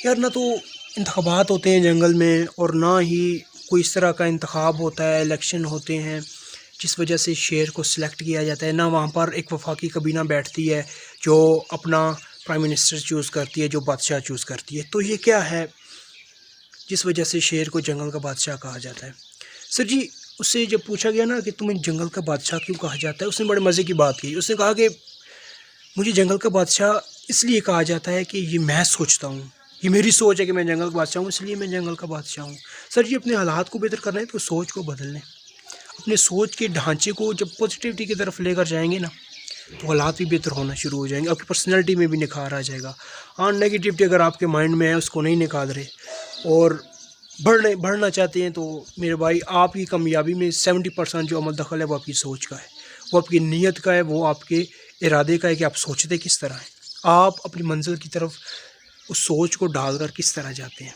یار نہ تو انتخابات ہوتے ہیں جنگل میں، اور نہ ہی کوئی اس طرح کا انتخاب ہوتا ہے، الیکشن ہوتے ہیں جس وجہ سے شیر کو سلیکٹ کیا جاتا ہے، نہ وہاں پر ایک وفاقی کابینہ بیٹھتی ہے جو اپنا پرائم منسٹر چوز کرتی ہے، جو بادشاہ چوز کرتی ہے۔ تو یہ کیا ہے جس وجہ سے شیر کو جنگل کا بادشاہ کہا جاتا ہے؟ سر جی، اس سے جب پوچھا گیا نا کہ تمہیں جنگل کا بادشاہ کیوں کہا جاتا ہے، اس نے بڑے مزے کی بات کی۔ اس نے کہا کہ مجھے جنگل کا بادشاہ اس لیے کہا جاتا ہے کہ یہ میں سوچتا ہوں، یہ میری سوچ ہے کہ میں جنگل کا بادشاہ ہوں، اس لیے میں جنگل کا بادشاہ ہوں۔ سر جی، اپنے حالات کو بہتر کرنا ہے تو سوچ کو بدل لیں، اپنے سوچ کے ڈھانچے کو جب پازیٹیوٹی کی طرف لے کر جائیں گے نا تو حالات بھی بہتر ہونا شروع ہو جائیں گے، آپ کی پرسنالٹی میں بھی نکھار آ جائے گا۔ ہاں، نگیٹیوٹی اگر آپ کے مائنڈ میں ہے اس کو نہیں نکال رہے اور بڑھنا چاہتے ہیں تو میرے بھائی آپ کی کامیابی میں 70% جو عمل دخل ہے وہ آپ کی سوچ کا ہے، وہ آپ کی نیت کا ہے، وہ آپ کے ارادے کا ہے کہ آپ سوچتے کس طرح ہیں، آپ اپنی منزل کی طرف اس سوچ کو ڈال کر کس طرح جاتے ہیں۔